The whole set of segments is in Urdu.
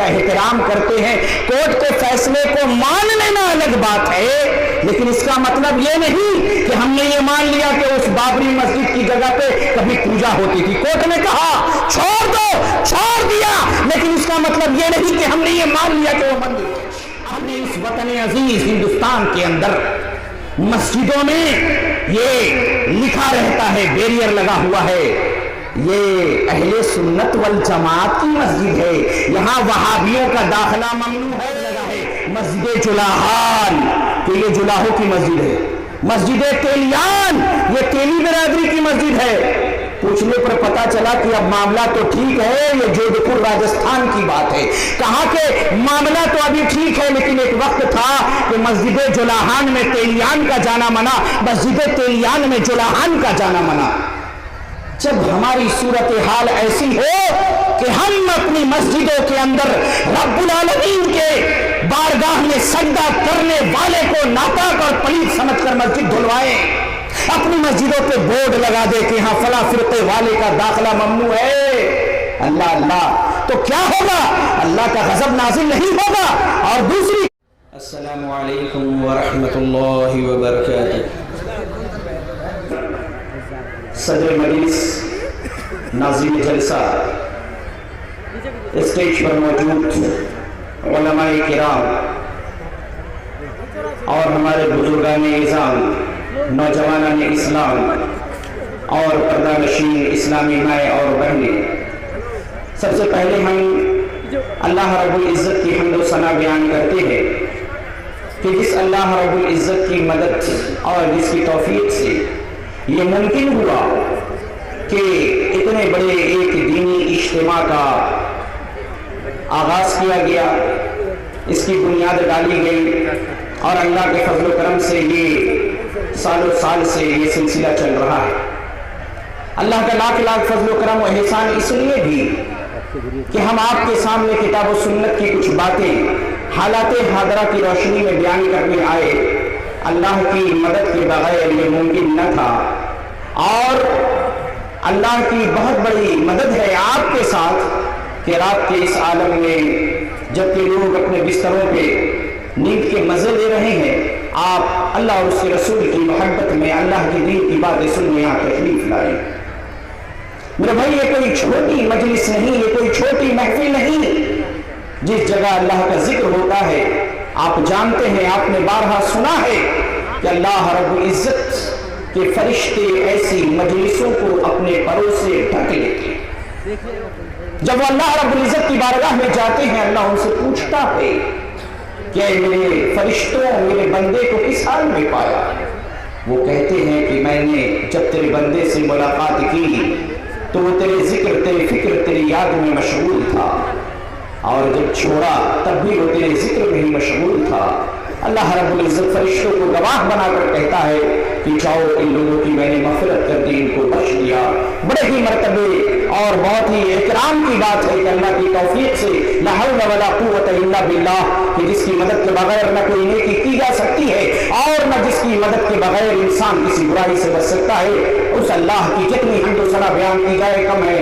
کا احترام کرتے ہیں، کورٹ کے فیصلے کو مان لینا الگ بات ہے، لیکن اس کا مطلب یہ نہیں کہ ہم نے یہ مان لیا کہ اس بابری مسجد کی جگہ پہ کبھی پوجا ہوتی تھی، کورٹ نے کہا چھوڑ دو، چھوڑ دیا، لیکن اس کا مطلب یہ نہیں کہ ہم نے یہ مان لیا کہ وہ مندر ہے۔ ہم نے اس وطن عزیز ہندوستان کے اندر مسجدوں میں یہ لکھا رہتا ہے، بیریئر لگا ہوا ہے، یہ اہل سنت والجماعت کی مسجد ہے، یہاں وہابیوں کا داخلہ ممنوع ہے، لگا ہے مسجد جلاہان کہ یہ جلاہوں کی مسجد ہے، مسجد تیلیان یہ تیلی برادری کی مسجد ہے۔ پوچھنے پر پتا چلا کہ اب معاملہ تو ٹھیک ہے، یہ جودھ پور راجستھان کی بات ہے، کہا کہ معاملہ تو ابھی ٹھیک ہے، لیکن ایک وقت تھا کہ مسجد جلاہان میں تیلیان کا جانا منع، مسجد تیلیان میں جلاہان کا جانا منع۔ جب ہماری صورتحال ایسی ہو کہ ہم اپنی مسجدوں کے اندر رب العالمین کے بارگاہ میں سجدہ کرنے والے کو ناپاک اور پلیت سمجھ کر مسجد دھلوائیں، اپنی مسجدوں پہ بورڈ لگا دے کہ ہاں فلاں فرقے والے کا داخلہ ممنوع ہے، اللہ اللہ، تو کیا ہوگا؟ اللہ کا غضب نازل نہیں ہوگا۔ اور دوسری، السلام علیکم ورحمۃ اللہ وبرکاتہ۔ صدر مجلس، ناظرین جلسہ، اسٹیج پر موجود علماء کرام اور ہمارے بزرگان اعظام، نوجوانان اسلام اور پردہ نشین اسلامی مائیں اور بہنیں، سب سے پہلے ہم اللہ رب العزت کی حمد و ثنا بیان کرتے ہیں کہ جس اللہ رب العزت کی مدد اور جس کی توفیق سے یہ ممکن ہوا کہ اتنے بڑے ایک دینی اجتماع کا آغاز کیا گیا، اس کی بنیاد ڈالی گئی، اور اللہ کے فضل و کرم سے یہ سالوں سال سے یہ سلسلہ چل رہا ہے۔ اللہ کا لاکھ لاکھ فضل و کرم و احسان اس لیے بھی کہ ہم آپ کے سامنے کتاب و سنت کی کچھ باتیں حالات حاضرہ کی روشنی میں بیان کرنے آئے۔ اللہ کی مدد کے بغیر یہ ممکن نہ تھا، اور اللہ کی بہت بڑی مدد ہے آپ کے ساتھ کہ رات کے اس عالم میں جبکہ لوگ اپنے بستروں پہ نیند کے مزے لے رہے ہیں، آپ اللہ اور اس کے رسول کی محبت میں اللہ کی دین کی باتیں سننے یہاں تشریف لائے۔ میرے بھائی، یہ کوئی چھوٹی مجلس نہیں، یہ کوئی چھوٹی محفل نہیں، جس جگہ اللہ کا ذکر ہوتا ہے۔ آپ جانتے ہیں، آپ نے بارہا سنا ہے کہ اللہ رب العزت کے فرشتے ایسی مجلسوں کو اپنے پروں سے ڈھک لیتے ہیں۔ جب وہ اللہ رب العزت کی بارگاہ میں جاتے ہیں، اللہ ان سے پوچھتا ہے کہ میرے فرشتوں، میرے بندے کو کس حال میں پایا؟ وہ کہتے ہیں کہ میں نے جب تیرے بندے سے ملاقات کی تو وہ تیرے ذکر، تیرے فکر، تیری یاد میں مشغول تھا، اور جب چھوڑا تب بھی وہ تیرے ذکر میں ہی مشغول تھا۔ اللہ رب العزت فرشتوں کو گواہ بنا کر کہتا ہے کہ جاؤ، ان لوگوں کی میں نے مغفرت کر دی، ان کو بخش دیا۔ بڑے ہی مرتبے اور بہت ہی احترام کی بات ہے کہ اللہ کی توفیق سے لا حول ولا قوت الا باللہ، کہ جس کی مدد کے بغیر نہ کوئی نیکی کی جا سکتی ہے اور نہ جس کی مدد کے بغیر انسان کسی برائی سے بچ سکتا ہے، اس اللہ کی جتنی حمد و ثنا بیان کی جائے کم ہے،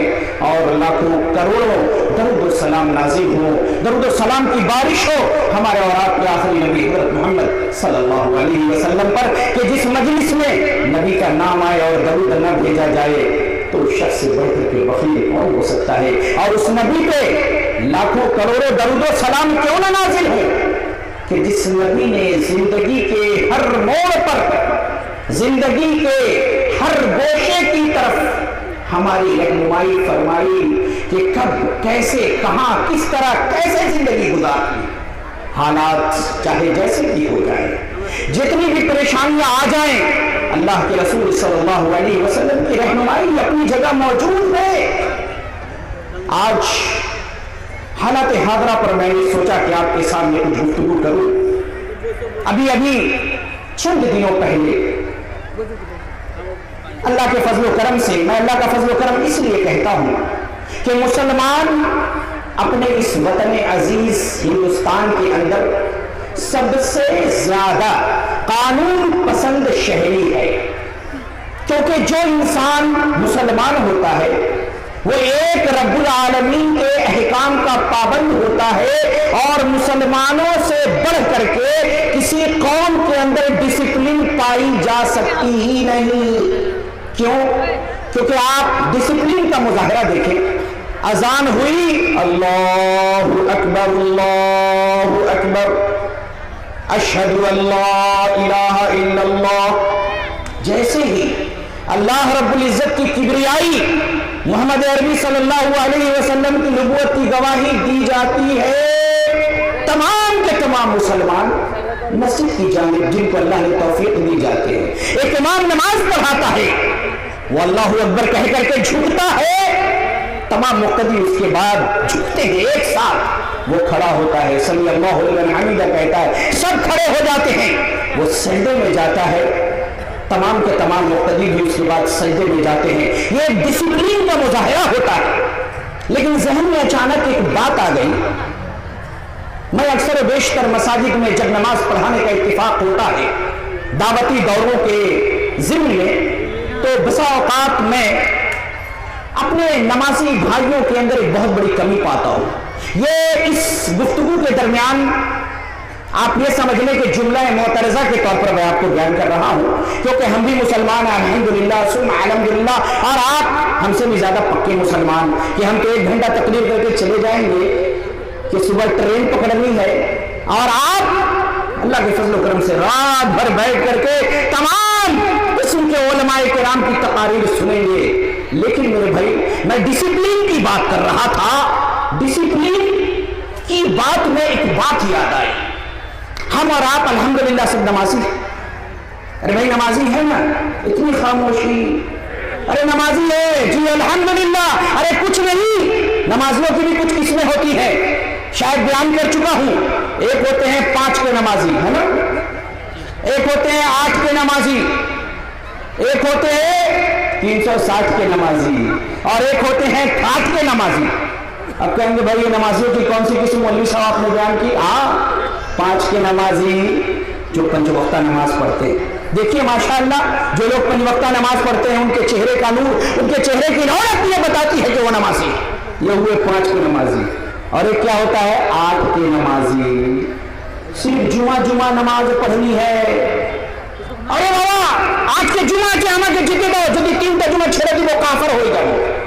اور لاکھوں کروڑوں درود و سلام نازل ہو، درود و سلام کی بارش ہو ہمارے اور آپ کے آخری نبی حضرت محمد صلی اللہ علیہ وسلم پر، کہ جس مجلس میں نبی کا نام آئے اور درود نہ بھیجا جائے تو اس شخص سے بڑھ کر کے بخیل کون ہو سکتا ہے؟ اور اس نبی پہ لاکھوں کروڑوں درود و سلام کیوں نہ نازل ہو کہ جس نبی نے زندگی کے ہر موڑ پر، زندگی کے ہر گوشے کی طرف ہماری رہنمائی فرمائی کہ کب، کیسے، کہاں، کس طرح، کیسے زندگی گزارنی، حالات چاہے جیسے بھی ہو جائیں، جتنی بھی پریشانیاں آ جائیں، اللہ کے رسول صلی اللہ علیہ وسلم کی رہنمائی اپنی جگہ موجود ہے۔ آج حالات حاضرہ پر میں نے سوچا کہ آپ کے سامنے کچھ گفتگو کروں۔ ابھی چند دنوں پہلے اللہ کے فضل و کرم سے، میں اللہ کا فضل و کرم اس لیے کہتا ہوں کہ مسلمان اپنے اس وطن عزیز ہندوستان کے اندر سب سے زیادہ قانون پسند شہری ہے، کیونکہ جو انسان مسلمان ہوتا ہے وہ ایک رب العالمین کے احکام کا پابند ہوتا ہے، اور مسلمانوں سے بڑھ کر کے کسی قوم کے اندر ڈسپلن پائی جا سکتی ہی نہیں۔ کیوں؟ کیونکہ آپ ڈسپلن کا مظاہرہ دیکھیں، اذان ہوئی، اللہ اکبر اللہ اکبر، اشہد ان لا الہ الا اللہ، جیسے ہی اللہ رب العزت کی کبریائی، محمد عربی صلی اللہ علیہ وسلم کی نبوت کی گواہی دی جاتی ہے، تمام کے تمام مسلمان مسجد کی جانب، جن کو اللہ نے توفیق دی جاتے ہیں، ایک امام نماز پڑھاتا ہے، وہ اللہ اکبر کہہ کر کے جھکتا ہے، تمام مقتدی اس کے بعد جھکتے ہیں، ایک ساتھ وہ کھڑا ہوتا ہے، سمی اللہ لمن حمدہ کہتا ہے، سب کھڑے ہو جاتے ہیں، وہ سجدے میں جاتا ہے، تمام کے تمام مقتدی بھی اس کے بعد سجدے میں جاتے ہیں۔ یہ ایک ڈسپلین کا مظاہرہ ہوتا ہے۔ لیکن ذہن میں اچانک ایک بات آ گئی، میں اکثر و بیشتر مساجد میں جب نماز پڑھانے کا اتفاق ہوتا ہے دعوتی دوروں کے ضمن میں، تو بسا اوقات میں اپنے نمازی بھائیوں کے اندر ایک بہت بڑی کمی پاتا ہوں۔ یہ اس گفتگو کے درمیان آپ یہ سمجھ لیں کہ جملہ معترضہ کے طور پر میں آپ کو بیان کر رہا ہوں، کیونکہ ہم بھی مسلمان ہیں الحمدللہ ثم الحمدللہ، اور آپ ہم سے بھی زیادہ پکے مسلمان کہ ہم تو 1 گھنٹہ تقریر کر کے چلے جائیں گے کہ صبح ٹرین پکڑنی ہے، اور آپ اللہ کے فضل و کرم سے رات بھر بیٹھ کر کے تمام قسم کے علماء کرام کی تقاریر سنیں گے۔ لیکن میرے بھائی، میں ڈسپلین کی بات کر رہا تھا، ڈسپلین کی بات میں ایک بات یاد آئی، ہم اور آپ الحمدللہ سب نمازی ہیں۔ ارے بھائی نمازی ہے نا، اتنی خاموشی، ارے نمازی ہے جی الحمدللہ، ارے کچھ نہیں، نمازیوں کی بھی کچھ قسمیں ہوتی ہیں، شاید بیان کر چکا ہوں، ایک ہوتے ہیں 5 کے نمازی، ہے نا، ایک ہوتے ہیں 8 کے نمازی، ایک ہوتے ہیں 360 کے نمازی، اور ایک ہوتے ہیں 60 کے نمازی۔ اب کہیں گے بھائی یہ نمازیوں کی کون سی قسم مولوی صاحب آپ نے بیان کی؟ 5 کے نمازی جو 5 وقتہ نماز پڑھتے ہیں۔ دیکھیے ماشاءاللہ جو لوگ 5 وقتہ نماز پڑھتے ہیں ان کے چہرے کا نور، ان کے چہرے کی رونق یہ بتاتی ہے کہ وہ نمازی ہے۔ یہ ہوئے 5 کے نمازی، اور ایک کیا ہوتا ہے 8 کے نمازی، صرف جمعہ نماز پڑھنی ہے۔ ارے بابا آج کے جمعہ کے ہمیں کے جتے دو جو 3 جمعہ چھڑے دی وہ کافر ہوئی جائے۔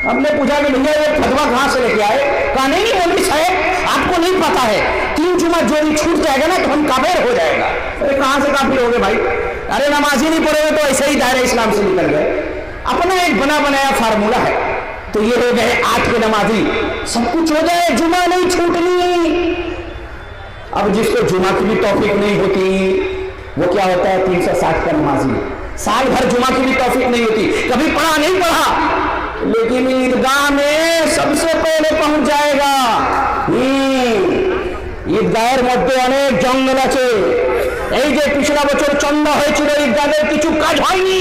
ہم نے پوچھا کہ بھیا یہ فتویٰ کہاں سے لے کے آئے؟ کہا نہیں مولوی صاحب آپ کو نہیں پتا ہے، 3 جمعہ جو بھی چھوٹ جائے گا نا تو ہم کافر ہو جائے گا۔ ارے کہاں سے کافر ہو گئے بھائی؟ ارے نمازی نہیں پڑھے ہوئے تو ایسے ہی دائرہ اسلام سے نکل گئے۔ اپنا ایک بنا بنایا فارمولہ ہے، تو یہ ہو گئے 8 کے نمازی، سب کچھ ہو جائے، جمعہ نہیں چھوٹنی۔ اب جس کو جمعہ کی بھی توفیق نہیں ہوتی وہ کیا ہوتا ہے 360 کا نمازی، سال بھر جمعہ کی بھی توفیق نہیں ہوتی، کبھی پڑھا نہیں پڑھا، لیکن عیدگاہ میں سب سے پہلے پہنچ جائے گا۔ ঈদগাহের মধ্যে অনেক জঙ্গল আছে, এই যে পিছলা বছর চন্দা হয়েছিল ঈদগাহের কিছু কাজ হয়নি,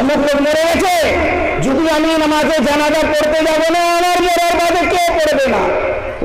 অমুক লোক মরে গেছে, যদি আমি নামাজে জানাজা পড়তে যাবো না আমার মরার বাদে কেউ পড়বে না।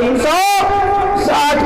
360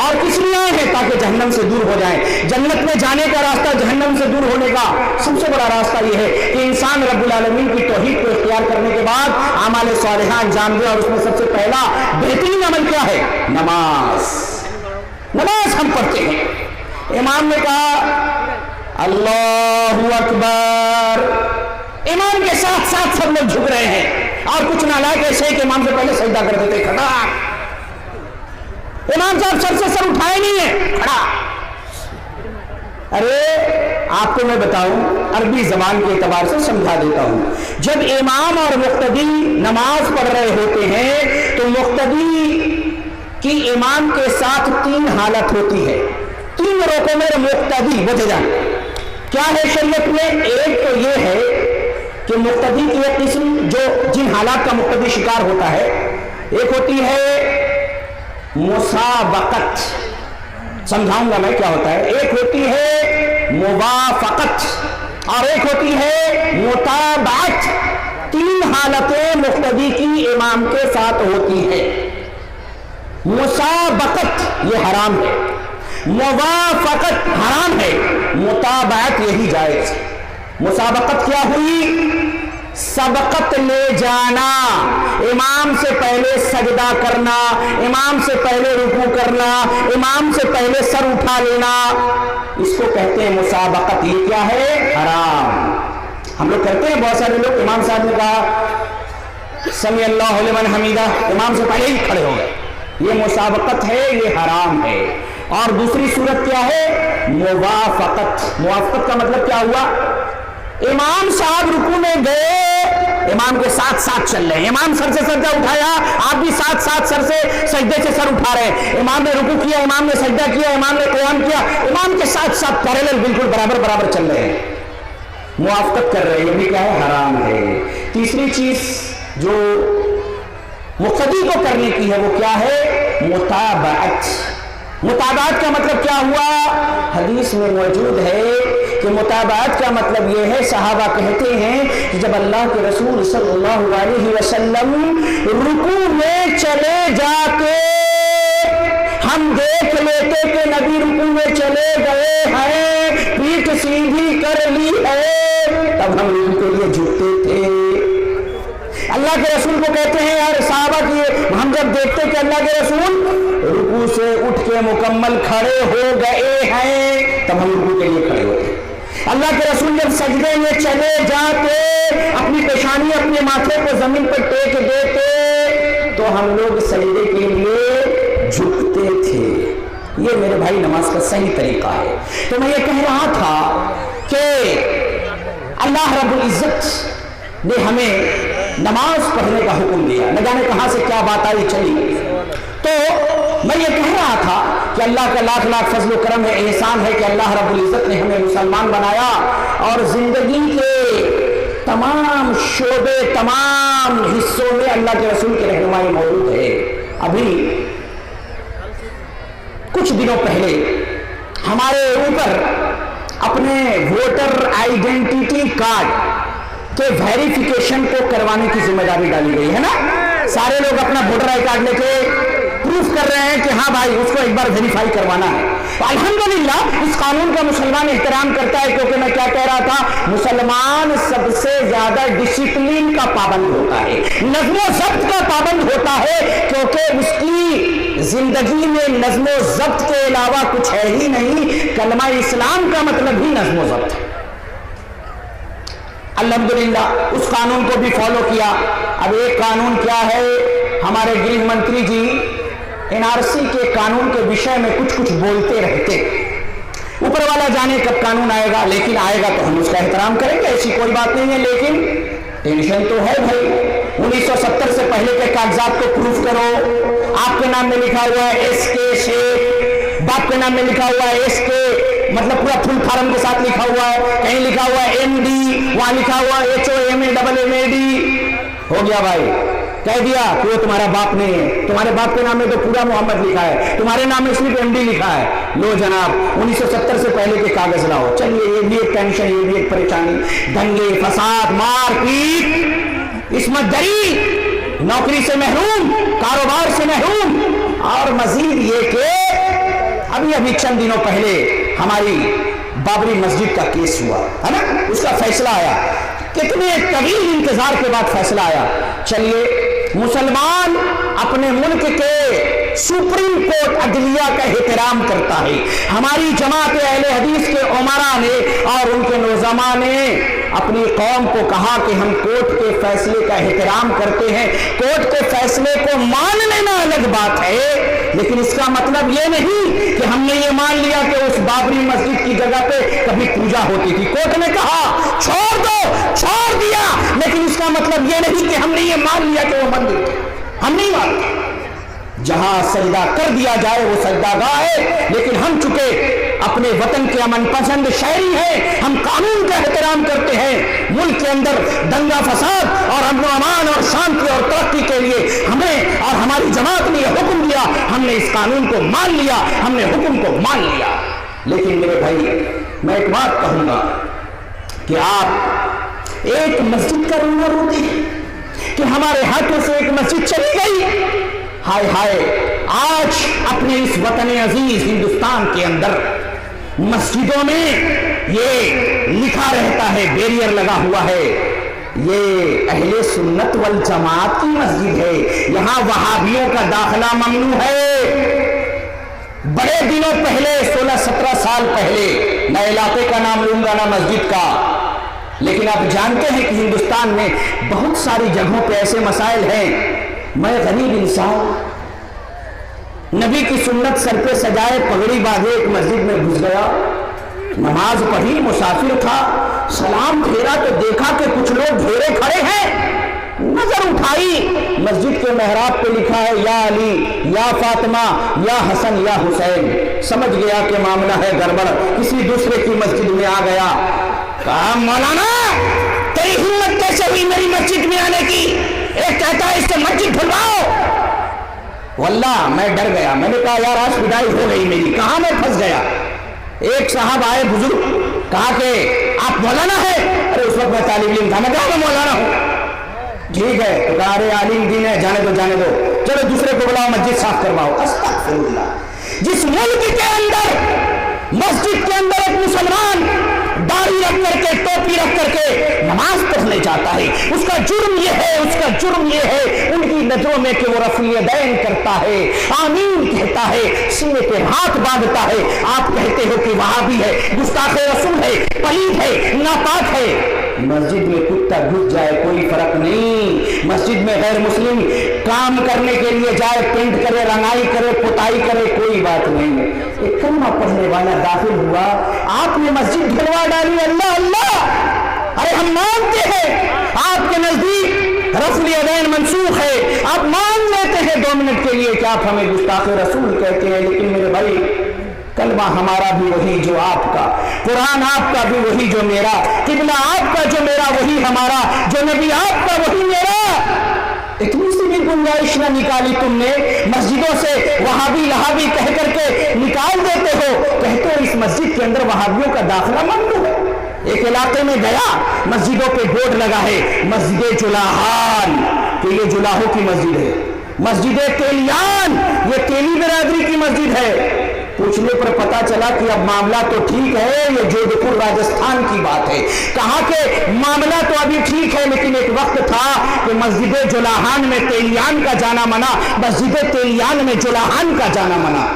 اور کس لیے آئے ہیں؟ تاکہ جہنم سے دور ہو جائیں۔ جنت میں جانے کا راستہ جہنم سے دور ہونے کا سب سے بڑا راستہ یہ ہے کہ انسان رب العالمین کی توحید کو اختیار کرنے کے بعد اعمال صالحہ انجام دے، اور اس میں سب سے پہلا بہترین عمل کیا ہے؟ نماز۔ نماز ہم پڑھتے ہیں۔ امام نے کہا اللہ اکبر، امام کے ساتھ ساتھ سب لوگ جھک رہے ہیں، اور کچھ نالائق ایسے کہ امام سے پہلے سجدہ کر دیتے، کھڑا۔ امام صاحب سر سے سر اٹھائے نہیں ہیں، کھڑا۔ ارے آپ کو میں بتاؤں، عربی زبان کے اعتبار سے سمجھا دیتا ہوں۔ جب امام اور مقتدی نماز پڑھ رہے ہوتے ہیں تو مقتدی کی امام کے ساتھ تین حالت ہوتی ہے، تین رکوع میں مقتدی وجہ جان کیا ہے شریعت میں؟ ایک تو یہ ہے کہ مقتدی کی ایک قسم جو جن حالات کا مقتدی شکار ہوتا ہے، ایک ہوتی ہے مسابقت، سمجھاؤں گا میں کیا ہوتا ہے۔ ایک ہوتی ہے موافقت اور ایک ہوتی ہے متابعت۔ تین حالتیں مقتدی کی امام کے ساتھ ہوتی ہے۔ مسابقت یہ حرام ہے، موافقت حرام ہے، متابعت یہی جائز ہے۔ مسابقت کیا ہوئی؟ سبقت لے جانا، امام سے پہلے سجدہ کرنا، امام سے پہلے رکوع کرنا، امام سے پہلے سر اٹھا لینا، اس کو کہتے ہیں مسابقت۔ یہ کیا ہے؟ حرام۔ ہم لوگ کرتے ہیں، بہت سارے لوگ امام صاحب نے کہا سمی اللہ لمن حمیدہ، امام سے پہلے ہی کھڑے ہو گئے، یہ مسابقت ہے، یہ حرام ہے۔ اور دوسری صورت کیا ہے؟ موافقت۔ موافقت کا مطلب کیا ہوا؟ امام صاحب رکوع میں گئے، امام کے ساتھ ساتھ چل رہے ہیں، امام سر سے سجدہ اٹھایا، آپ بھی ساتھ ساتھ سر سے سجدے سے سر اٹھا رہے ہیں، امام نے رکوع کیا، امام نے سجدہ کیا، امام نے قیام کیا، امام کے ساتھ ساتھ پیرالل بالکل برابر برابر چل رہے ہیں، موافقت کر رہے ہیں، یہ بھی کیا ہے؟ حرام ہے۔ تیسری چیز جو مقتدی کو کرنے کی ہے وہ کیا ہے؟ متابعت۔ متابعت کا مطلب کیا ہوا؟ حدیث میں موجود ہے کہ متابعت کا مطلب یہ ہے، صحابہ کہتے ہیں کہ جب اللہ کے رسول صلی اللہ علیہ وسلم رکوع میں چلے جاتے، ہم دیکھ لیتے کہ نبی رکوع میں چلے گئے ہیں، پیٹھ سیدھی کر لی ہے، تب ہم رکوع کے لیے جھکتے تھے۔ اللہ کے رسول کو کہتے ہیں یار صحابہ کی، ہم جب دیکھتے کہ اللہ کے رسول رکوع سے اٹھ کے مکمل کھڑے ہو گئے ہیں، تب ہم رکوع کے لیے کھڑے ہوتے۔ اللہ کے رسول جب سجدے میں چلے جاتے، اپنی پیشانی اپنے ماتھے کو زمین پر ٹیک دیتے، تو ہم لوگ سجدے کے لیے جھکتے تھے۔ یہ میرے بھائی نماز کا صحیح طریقہ ہے۔ تو میں یہ کہہ رہا تھا کہ اللہ رب العزت نے ہمیں نماز پڑھنے کا حکم دیا، نہ جانے کہاں سے کیا بات آئی چلی۔ تو میں یہ کہہ رہا تھا کہ اللہ کا لاکھ لاکھ فضل و کرم ہے، احسان ہے کہ اللہ رب العزت نے ہمیں مسلمان بنایا، اور زندگی کے تمام شعبے، تمام حصوں میں اللہ کے رسول کی رہنمائی موجود ہے۔ ابھی کچھ دنوں پہلے ہمارے اوپر اپنے ووٹر آئیڈینٹی کارڈ کے ویریفیکیشن کو کروانے کی ذمہ داری ڈالی گئی ہے نا۔ سارے لوگ اپنا ووٹر آئی کارڈ لے کے پروف کر رہے ہیں کہ ہاں بھائی اس کو ایک بار ویریفائی کروانا ہے۔ الحمدللہ اس قانون کا مسلمان احترام کرتا ہے، کیونکہ میں کیا کہہ رہا تھا، مسلمان سب سے زیادہ ڈسپلن کا پابند ہوتا ہے، نظم و ضبط کا پابند ہوتا ہے، کیونکہ اس کی زندگی میں نظم و ضبط کے علاوہ کچھ ہے ہی نہیں۔ کلمہ اسلام کا مطلب ہی نظم و ضبط ہے۔ الحمدللہ اس قانون کو بھی فالو کیا۔ اب ایک قانون کیا ہے، ہمارے گرہ منتری جی NRC کے قانون کے وشے میں کچھ بولتے رہتے، اوپر والا جانے کب قانون آئے گا، لیکن آئے گا تو ہم اس کا احترام کریں گے، ایسی کوئی بات نہیں ہے، لیکن ٹینشن تو ہے بھائی۔ 1970 سے پہلے کے کاغذات کو پروف کرو، آپ کے نام میں لکھا ہوا ہے SK شیخ، باپ کے نام میں لکھا ہوا ہے SK، مطلب پورا فل فارم کے ساتھ لکھا ہوا ہے، کہیں لکھا ہوا ہے MD، وہاں لکھا ہوا ہے HOMAMAD، ہو گیا بھائی، کہہ دیا کہ وہ تمہارا باپ نہیں ہے، تمہارے باپ کے نام میں تو پورا محمد لکھا ہے، تمہارے نام میں صرف MD لکھا ہے۔ لو جناب 1970 سے پہلے کے کاغذ لاؤ، چلیے یہ بھی ایک ٹینشن، یہ بھی ایک پریشانی، دنگے فساد مار پیٹ، عصمت دری، نوکری سے محروم، کاروبار سے محروم، اور مزید یہ کہ ابھی چند دنوں پہلے ہماری بابری مسجد کا کیس ہوا ہے نا، اس کا فیصلہ آیا، کتنے طویل انتظار کے بعد فیصلہ آیا۔ چلیے، مسلمان اپنے ملک کے سپریم کورٹ عدلیہ کا احترام کرتا ہے۔ ہماری جماعت اہل حدیث کے عمرا نے اور ان کے نظما نے اپنی قوم کو کہا کہ ہم کورٹ کے فیصلے کا احترام کرتے ہیں، کورٹ کے فیصلے کو مان لینا الگ بات ہے، لیکن اس کا مطلب یہ نہیں کہ ہم نے یہ مان لیا کہ اس بابری مسجد کی جگہ پہ کبھی پوجا ہوتی تھی۔ کورٹ نے کہا چھوڑ دو، چھوڑ دیا، لیکن اس کا مطلب یہ نہیں کہ ہم نے یہ مان لیا کہ وہ مندر تھے، ہم نہیں مانتے۔ جہاں سجدہ کر دیا جائے وہ سجدہ گاہ ہے، لیکن ہم چکے اپنے وطن کے امن پسند شہری ہیں، ہم قانون کا احترام کرتے ہیں۔ ملک کے اندر دنگا فساد اور امن و امان اور شانتی اور ترقی کے لیے ہمیں اور ہماری جماعت نے یہ حکم دیا، ہم نے اس قانون کو مان لیا، ہم نے حکم کو مان لیا۔ لیکن میرے بھائی، میں ایک بات کہوں گا کہ آپ ایک مسجد کا رونا روتے ہیں کہ ہمارے ہاتھوں سے ایک مسجد چلی گئی۔ ہائے ہائے، آج اپنے اس وطن عزیز ہندوستان کے اندر مسجدوں میں یہ لکھا رہتا ہے، بیریئر لگا ہوا ہے، یہ اہل سنت والجماعت کی مسجد ہے، یہاں وہابیوں کا داخلہ ممنوع ہے۔ بڑے دنوں پہلے، 16-17 سال پہلے، میں علاقے کا نام لوں گا نہ مسجد کا، لیکن آپ جانتے ہیں کہ ہندوستان میں بہت ساری جگہوں پہ ایسے مسائل ہیں۔ میں غریب انسان، نبی کی سنت سر پہ سجائے پگڑی باندھے ایک مسجد میں گھس گیا، نماز پڑھی، مسافر تھا، سلام پھیرا تو دیکھا کہ کچھ لوگ گھیرے کھڑے ہیں، نظر اٹھائی، مسجد کے محراب پہ لکھا ہے یا علی، یا فاطمہ، یا حسن، یا حسین۔ سمجھ گیا کہ معاملہ ہے گڑبڑ، کسی دوسرے کی مسجد میں آ گیا۔ کہا مولانا تیری ہمت کیسے ہوئی میری مسجد میں آنے کی؟ ایک کہتا ہے اس سے مسجد دھلواؤ۔ واللہ میں ڈر گیا، میں نے کہا یار آج پٹائی ہو گئی میری، کہاں میں پھنس گیا۔ ایک صاحب آئے بزرگ، کہا کہ آپ مولانا ہے؟ ارے اس وقت میں طالب علم تھا، میں کہا میں مولانا ہوں۔ ٹھیک ہے، تو کہا ارے عالم دین ہے، جانے دو جانے دو، چلو دوسرے کو بلاؤ مسجد صاف کرواؤ۔ استغفر اللہ۔ جس ملک کے اندر مسجد کے اندر ایک مسلمان داڑھی رکھ کر کے، ٹوپی رکھ کر کے نماز پڑھنے جاتا ہے، اس کا جرم یہ ہے، اس کا جرم یہ ہے ان کی نظروں میں کہ وہ رفع الیدین کرتا ہے، آمین کہتا ہے، سینے پہ ہاتھ باندھتا ہے۔ آپ کہتے ہو کہ وہابی ہے، گستاخ رسول ہے، پلید ہے، ناپاک ہے۔ مسجد میں کتا گھس جائے کوئی فرق نہیں، مسجد میں غیر مسلم کام کرنے کے لیے جائے، پینٹ کرے، رنگائی کرے، پتائی کرے، کوئی بات نہیں۔ ایک کلمہ پڑھنے والا داخل ہوا، آپ نے مسجد دھلوا ڈالی، اللہ اللہ۔ ارے ہم مانتے ہیں آپ کے نزدیک رفع الیدین منسوخ ہے، آپ مان لیتے ہیں 2 منٹ کے لیے کہ آپ ہمیں گستاخ رسول کہتے ہیں، لیکن میرے بھائی کلمہ ہمارا بھی وہی جو آپ کا، قرآن آپ کا بھی وہی جو میرا، قبلہ آپ کا جو میرا وہی ہمارا، جو نبی آپ کا وہی میرا۔ اتنی سی بھی گنجائش نہ نکالی تم نے، مسجدوں سے وہابی لہابی کہہ کر کے نکال دیتے ہو، کہتے ہو اس مسجد کے اندر وہابیوں کا داخلہ ممنوع ہے۔ ایک علاقے میں گیا، مسجدوں پہ بورڈ لگا ہے مسجد جلاہان، کہ یہ جلاہوں کی مسجد ہے، مسجد تیلیان، یہ تیلی برادری کی مسجد ہے۔ پوچھنے پر پتا چلا کہ اب معاملہ تو ٹھیک ہے، یہ جودھ پور راجستھان کی بات ہے۔ کہا کہ معاملہ تو ابھی ٹھیک ہے، لیکن ایک وقت تھا کہ مسجد جلاہان میں تیلیان کا جانا منع، مسجد تیلیان میں جلاہان کا جانا منع۔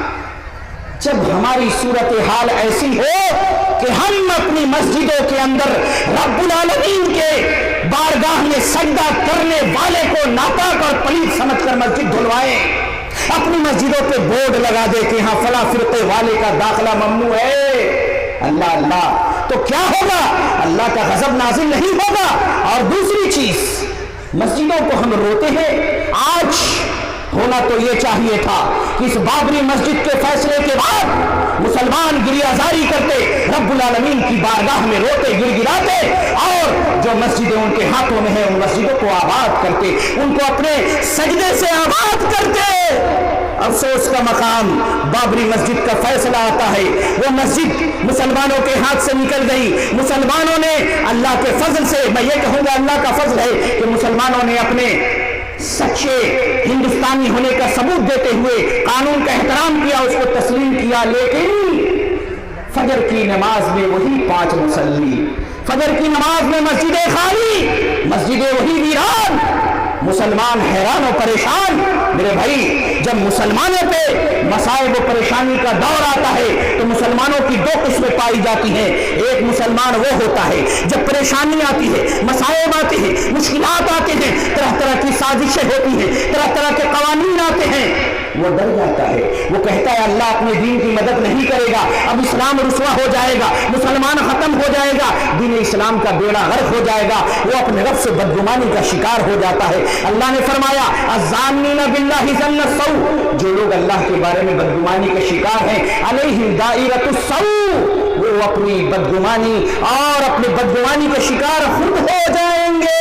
جب ہماری صورتحال ایسی ہو کہ ہم اپنی مسجدوں کے اندر رب العالمین کے بارگاہ میں سجدہ کرنے والے کو ناپاک اور پلید سمجھ کر مسجد دھلوائیں، اپنی مسجدوں پہ بورڈ لگا دے کہ ہاں فلاں فرقے والے کا داخلہ ممنوع ہے، اللہ اللہ، تو کیا ہوگا؟ اللہ کا غضب نازل نہیں ہوگا۔ اور دوسری چیز، مسجدوں کو ہم روتے ہیں، آج ہونا تو یہ چاہیے تھا کہ اس بابری مسجد کے فیصلے کے بعد مسلمان گریہ زاری کرتے، رب العالمین کی بارگاہ میں روتے، گر گراتے، اور جو مسجدیں ان کے ہاتھوں میں ہیں ان مسجدوں کو آباد کرتے، ان کو اپنے سجدے سے آباد کرتے۔ افسوس کا مقام، بابری مسجد کا فیصلہ آتا ہے، وہ مسجد مسلمانوں کے ہاتھ سے نکل گئی، مسلمانوں نے اللہ کے فضل سے، میں یہ کہوں گا اللہ کا فضل ہے کہ مسلمانوں نے اپنے سچے ہندوستانی ہونے کا ثبوت دیتے ہوئے قانون کا احترام کیا، اس کو تسلیم کیا، لیکن فجر کی نماز میں وہی 5 مصلی، فجر کی نماز میں مسجدیں خالی، مسجدیں وہی ویران، مسلمان حیران و پریشان۔ میرے بھائی، جب مسلمانوں پہ مصائب و پریشانی کا دور آتا ہے تو مسلمانوں کی 2 قسمیں پائی جاتی ہیں۔ ایک مسلمان وہ ہوتا ہے جب پریشانی آتی ہے، مصائب آتے ہیں، مشکلات آتے ہیں، طرح طرح کی سازشیں ہوتی ہیں، طرح طرح کے قوانین آتے ہیں، وہ ڈر جاتا ہے، وہ کہتا ہے اللہ اپنے دین کی مدد نہیں کرے گا، اب اسلام رسوا ہو جائے گا، مسلمان ختم ہو جائے گا، دین اسلام کا بیڑا غرق ہو جائے گا، وہ اپنے رب سے بدگمانی کا شکار ہو جاتا ہے۔ اللہ نے فرمایا الظانین باللہ ظن السوء، جو لوگ اللہ کے بارے میں بدگمانی کے شکار ہیں، علیہم دائرۃ السوء، وہ اپنی بدگمانی اور اپنے بدگمانی کے شکار خود ہو جائیں گے۔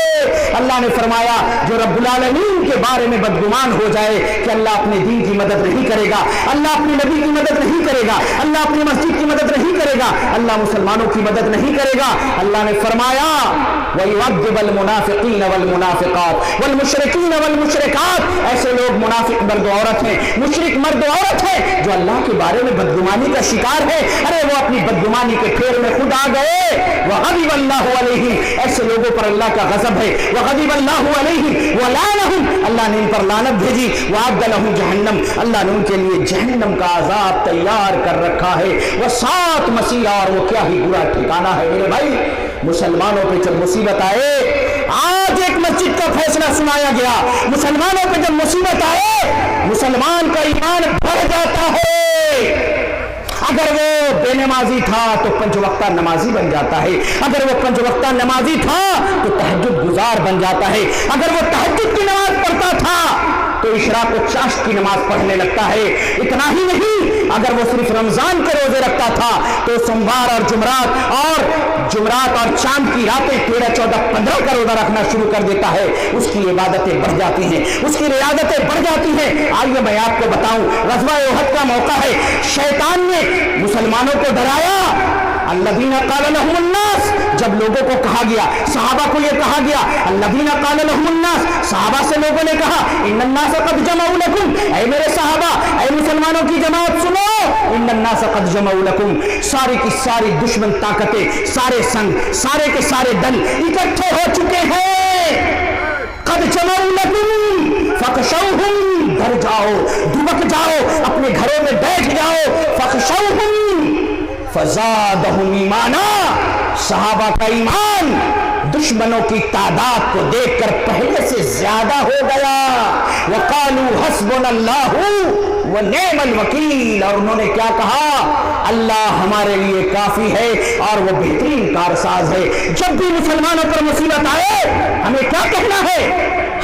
اللہ نے فرمایا جو رب العالمین کے بارے میں بدگمان ہو جائے کہ اللہ اپنے دین کی مدد نہیں کرے گا، اللہ اپنے نبی کی مدد نہیں کرے گا، اللہ اپنی مسجد کی مدد نہیں کرے گا، اللہ مسلمانوں کی مدد نہیں کرے گا، اللہ نے فرمایا وَيُعَذِّبَ الْمُنَافِقِينَ وَالْمُنَافِقَاتِ وَالْمُشْرِكِينَ وَالْمُشْرِكَاتِ، ایسے لوگ منافق مرد و عورت ہیں، مشرک مرد و عورت ہیں جو اللہ کے بارے میں بدگمانی کا شکار ہے، ارے وہ اپنی بدگمانی کے پھیر میں خود آ گئے۔ وَغَضِبَ اللَّهُ عَلَيْهِمْ، ایسے لوگوں پر اللہ کا غضب ہے، وَغَضِبَ اللَّهُ عَلَيْهِمْ وَلَعَنَهُمْ، اللہ نے ان پر لعنت بھیجی، وَأَعَدَّ لَهُمْ جَهَنَّمَ، اللہ نے ان کے لیے جہنم کا عذاب تیار کر رکھا ہے، وَسَاءَتْ مَصِيرًا، اور وہ کیا ہی برا ٹھکانہ ہے۔ میرے بھائی، مسلمانوں پہ جب مصیبت آئے، آج ایک مسجد کا فیصلہ سنایا گیا، مسلمانوں پہ جب مصیبت آئے مسلمان کا ایمان بڑھ جاتا ہے۔ اگر وہ بے نمازی تھا تو 5 وقتہ نمازی بن جاتا ہے، اگر وہ 5 وقتہ نمازی تھا تو تہجد گزار بن جاتا ہے، اگر وہ تہجد کی نماز پڑھتا تھا تو اشراق و چاشت کی نماز پڑھنے لگتا ہے۔ اتنا ہی نہیں، اگر وہ صرف رمضان کے روزے رکھتا تھا تو سوموار اور جمعرات اور چاند کی راتیں 13، 14، 15 کا روزہ رکھنا شروع کر دیتا ہے، اس کی عبادتیں بڑھ جاتی ہیں، اس کی ریاضتیں بڑھ جاتی ہیں۔ آئیے میں آپ کو بتاؤں، غزوہ احد کا موقع ہے، شیطان نے مسلمانوں کو ڈرایا، الذین قال لهم الناس، جب لوگوں کو کہا گیا، صحابہ کو یہ کہا گیا، الذین قال لهم الناس، صحابہ سے لوگوں نے کہا ان الناس قد جمعوا لکم، اے میرے صحابہ، اے مسلمانوں کی جماعت سنو، ان الناس قد جمعوا لکم، ساری کی ساری دشمن طاقتیں، سارے سنگ، سارے کے سارے دل اکٹھے ہو چکے ہیں، قد جمعوا لکم فخشوہم، ڈر جاؤ، دبک جاؤ، اپنے گھروں میں بیٹھ جاؤ، فخشوہم فزادہم ایمانا، صحابہ کا ایمان دشمنوں کی تعداد کو دیکھ کر پہلے سے زیادہ ہو گیا۔ وقالوا حسبنا اللہ ونعم الوکیل، اور انہوں نے کیا کہا؟ اللہ ہمارے لیے کافی ہے اور وہ بہترین کارساز ہے۔ جب بھی مسلمانوں پر مصیبت آئے ہمیں کیا کہنا ہے؟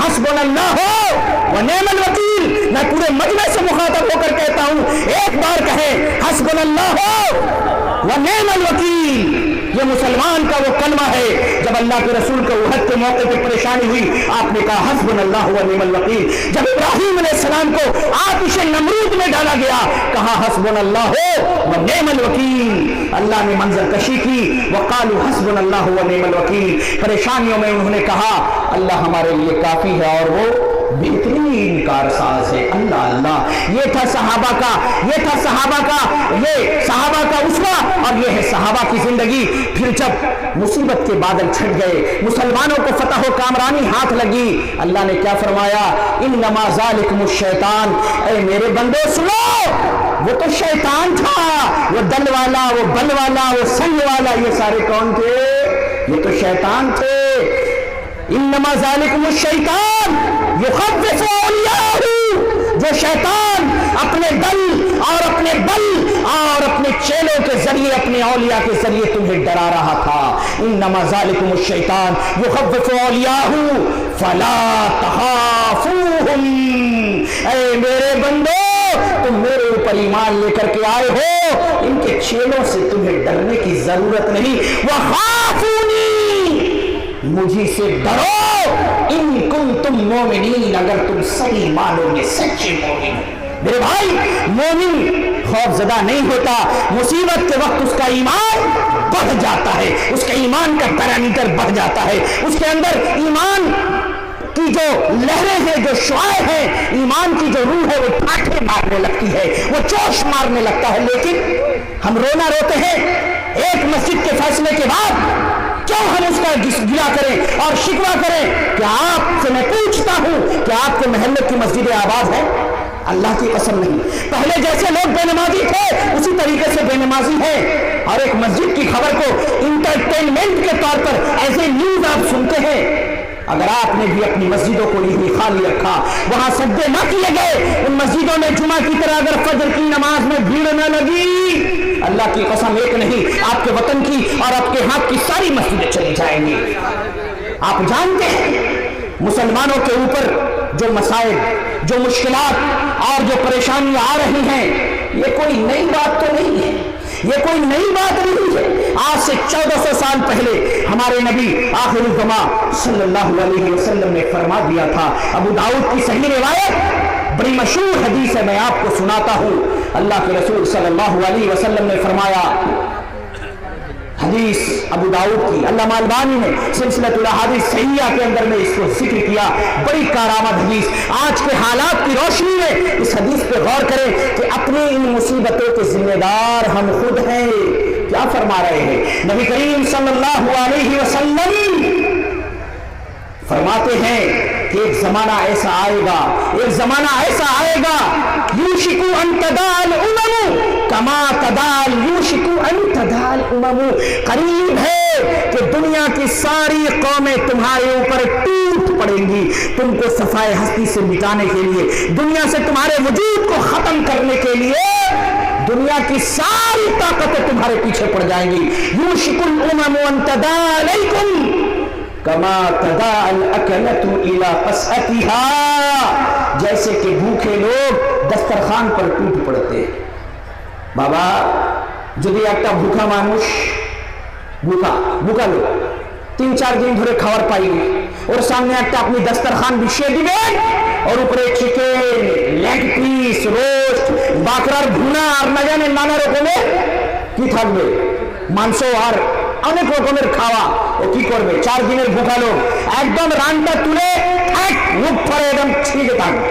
حسبنا اللہ ونعم الوکیل۔ میں پورے مجمع سے مخاطب ہو کر کہتا ہوں، ایک بار کہیں حسبنا اللہ ونعم الوکیل۔ یہ مسلمان کا وہ کلمہ ہے، جب اللہ کے رسول کو احد کے موقع پہ پریشانی ہوئی آپ نے کہا حسبنا اللہ ونعم الوکیل۔ جب ابراہیم علیہ السلام کو آتش نمرود میں ڈالا گیا کہا حسبنا اللہ ونعم الوکیل۔ اللہ نے منظر کشی کی، وقالوا حسبنا اللہ ونعم الوکیل۔ پریشانیوں میں انہوں نے کہا اللہ ہمارے لیے کافی ہے اور وہ بہترین کارساز ہے۔ اللہ اللہ، یہ تھا صحابہ کا، یہ تھا صحابہ کا، یہ صحابہ کا اسوہ، اور یہ ہے صحابہ کی زندگی۔ پھر جب مصیبت کے بادل چھٹ گئے، مسلمانوں کو فتح و کامرانی ہاتھ لگی، اللہ نے کیا فرمایا؟ انما ذالکم الشیطان، اے میرے بندو سنو، وہ تو شیطان تھا، وہ دل والا، وہ بل والا، وہ سنگ والا، یہ سارے کون تھے؟ یہ تو شیطان تھے۔ انما ذالکم الشیطان یخوف اولیاءہ، جو شیطان اپنے دل اور اپنے بل اور اپنے چیلوں کے ذریعے، اپنے اولیاء کے ذریعے تمہیں ڈرا رہا تھا۔ انما ذالکم الشیطان یخوف اولیاءہ فلا تخافوہم، اے میرے بندو تم میرے اوپر ایمان لے کر کے آئے ہو، ان کے چیلوں سے تمہیں ڈرنے کی ضرورت نہیں۔ وخافونی، مجھے سے ڈرو، ان کنتم مومنین، اگر تم صحیح معنوں میں سچے مومن ہو۔ میرے بھائی، مومن خوف زدہ نہیں ہوتا، مصیبت کے وقت اس کا ایمان بڑھ جاتا ہے، اس کے ایمان کا پیرامیٹر بڑھ جاتا ہے، اس کے اندر ایمان کی جو لہریں ہیں، جو شعاع ہیں، ایمان کی جو روح ہے وہ ٹھاٹھے مارنے لگتی ہے، وہ جوش مارنے لگتا ہے. لیکن ہم رونا روتے ہیں ایک مسجد کے فیصلے کے بعد. کیوں ہم اس کا گلا کریں اور شکوہ کریں؟ کہ آپ سے میں پوچھتا ہوں کہ آپ کے محلے کی مسجد آباد ہے؟ اللہ کی قسم نہیں. پہلے جیسے لوگ بے نمازی تھے اسی طریقے سے بے نمازی ہیں. اور ایک مسجد کی خبر کو انٹرٹینمنٹ کے طور پر ایسے نیوز آپ سنتے ہیں. اگر آپ نے بھی اپنی مسجدوں کو نہیں خالی رکھا، وہاں سجدے نہ کیے گئے، ان مسجدوں میں جمعہ کی طرح اگر فجر کی نماز میں بھیڑ نہ لگی، اللہ کی قسم ایک نہیں آپ کے وطن کی اور آپ کے ہاتھ کی ساری مسجدیں چلی جائیں گی. آپ جانتے ہیں مسلمانوں کے اوپر جو مسائل، جو مشکلات اور جو پریشانیاں آ رہی ہیں، یہ کوئی نئی بات تو نہیں ہے، یہ کوئی نئی بات نہیں ہے. آج سے 1400 سال پہلے ہمارے نبی آخر الزمان صلی اللہ علیہ وسلم نے فرما دیا تھا. ابو داؤد کی صحیح روایت، بڑی مشہور حدیث ہے، میں آپ کو سناتا ہوں. اللہ کے رسول صلی اللہ علیہ وسلم نے فرمایا، حدیث ابو داؤد کی، علامہ البانی نے سلسلۃ الاحادیث صحیحہ کے اندر میں اس کو ذکر کیا، بڑی کارآمد حدیث. آج کے حالات کی روشنی میں اس حدیث پہ غور کریں کہ اپنی ان مصیبتوں کے ذمہ دار ہم خود ہیں. کیا فرما رہے ہیں نبی کریم صلی اللہ علیہ وسلم؟ فرماتے ہیں کہ ایک زمانہ ایسا آئے گا، ایک زمانہ ایسا آئے گا، یوشکو ان تدال امم کما تدال یوشکو ان تدال امم، قریب ہے کہ دنیا کی ساری قومیں تمہارے اوپر ٹوٹ پڑیں گی تم کو صفائے ہستی سے مٹانے کے لیے، دنیا سے تمہارے وجود کو ختم کرنے کے لیے. دنیا کی ساری طاقتیں تمہارے پیچھے پڑ جائیں گی. یوشک الامم ان تداعى علیکم کما تداعى الاکلۃ الی قصعتها، جیسے کہ بھوکے لوگ دسترخوان پر ٹوٹ پڑتے ہیں. বাবা যদি একটা ভুখা মানুষ, ভুখা লোক 3-4 দিন ধরে খাবার পাইনি, ওর সামনে একটা আপনি দস্তরখান বিছিয়ে দিবেন, ওর উপরে চিকেন, লেগ পিস, রোস্ট, বাকরার ভুনা আর না জানেন নানা রকমের কি থাকবে, মাংস আর অনেক রকমের খাওয়া, ও কি করবে? 4 দিনের ভুখা লোক একদম রানটা তুলে এক মুখ ভরে একদম ছিঁড়ে থাকবে.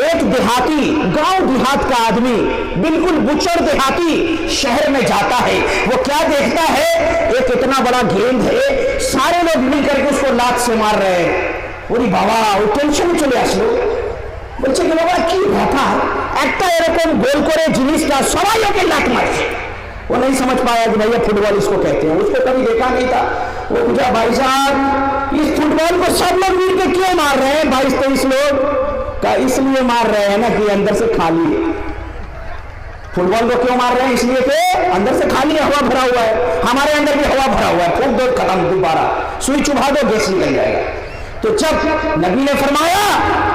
ایک دیہاتی گاؤں دیہات کا آدمی بالکل بچڑ دیہاتی شہر میں جاتا ہے، وہ کیا دیکھتا ہے؟ ایک اتنا بڑا گیند ہے، سارے لوگ مل کر کے اس کو لات سے مار رہے ہیں۔ بولی بابا وہ ٹینشن چلے আসলো বলছে কি বাবা কি ব্যাপার, একটা এরকম গোল করে জিনিসটা সবাই ওকে লাত মারছে। وہ نہیں سمجھ پایا کہ بھائی فٹ بال اس کو کہتے ہیں، اس کو کبھی دیکھا نہیں تھا۔ وہ پوچھا بھائی صاحب اس فٹ بال کو سب لوگ مل کے کیوں مار رہے ہیں 22-23 لوگ؟ کہا اس لیے مار رہے ہیں نا کہ اندر سے خالی ہے۔ فٹ بال کو کیوں مار رہے ہیں؟ اس لیے کہ اندر سے خالی ہے، ہوا بھرا ہوا ہے۔ ہمارے اندر بھی ہوا بھرا ہوا ہے، پھونک دو ختم، دوبارہ سوئی چبھا دو گیس نکل جائے گا۔ تو جب نبی نے فرمایا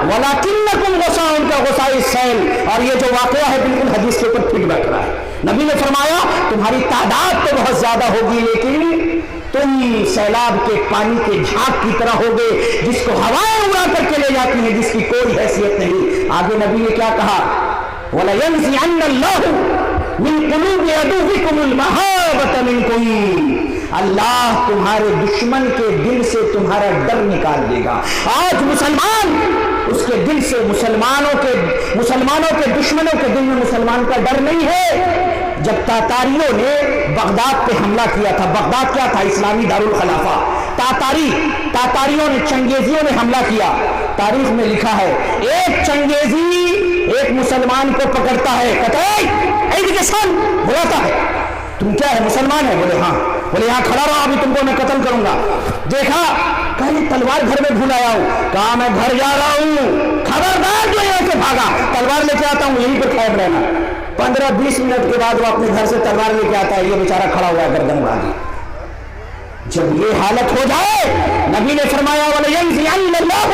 وَلَكِنَّكُمْ غُصَاءٌ كَغُصَاءِ السَّيْلِ، اور یہ جو واقعہ ہے بالکل حدیث کے اوپر فٹ بیٹھ رہا ہے۔ نبی نے فرمایا تمہاری تعداد تو بہت زیادہ ہوگی لیکن تم سیلاب کے پانی کے جھاگ کی طرح ہوگے جس کو ہوائیں اڑا کر کے لے جاتی ہیں، جس کی کوئی حیثیت نہیں۔ آگے نبی نے کیا کہا؟ وَلَيَنزِعَنَّ اللَّهُ مِن قُلُوبِ عَدُوِّكُمُ الْمَهَابَةَ مِنكُمْ، اللہ تمہارے دشمن کے دل سے تمہارا ڈر نکال دے گا۔ آج مسلمان اس کے دل سے مسلمانوں کے دشمنوں کے دل میں مسلمان کا ڈر نہیں ہے۔ جب تاتاریوں نے بغداد پہ حملہ کیا تھا، بغداد کیا تھا؟ اسلامی دارالخلافہ۔ تاتاریوں نے، چنگیزیوں نے حملہ کیا۔ تاریخ میں لکھا ہے ایک چنگیزی ایک مسلمان کو پکڑتا ہے، کہتا ہے ایڈیکیشن بلاتا ہے، تم کیا ہے مسلمان ہے؟ بولے ہاں۔ بولے یہاں کھڑا رہو، ابھی تم کو میں قتل کروں گا۔ دیکھا، کہا یہ تلوار گھر میں بھول آیا ہوں۔ کہا میں گھر جا رہا ہوں، خبردار جو یہاں سے بھاگا، تلوار لے کے آتا ہوں، یہیں پر قائم رہنا۔ 15-20 منٹ کے بعد وہ اپنے گھر سے تلوار لے کے آتا ہے، یہ بیچارہ کھڑا ہوا ہے گردن اڑا دی۔ جب یہ حالت ہو جائے، نبی نے فرمایا وَلَيَنزِعَنَّ اللَّهُ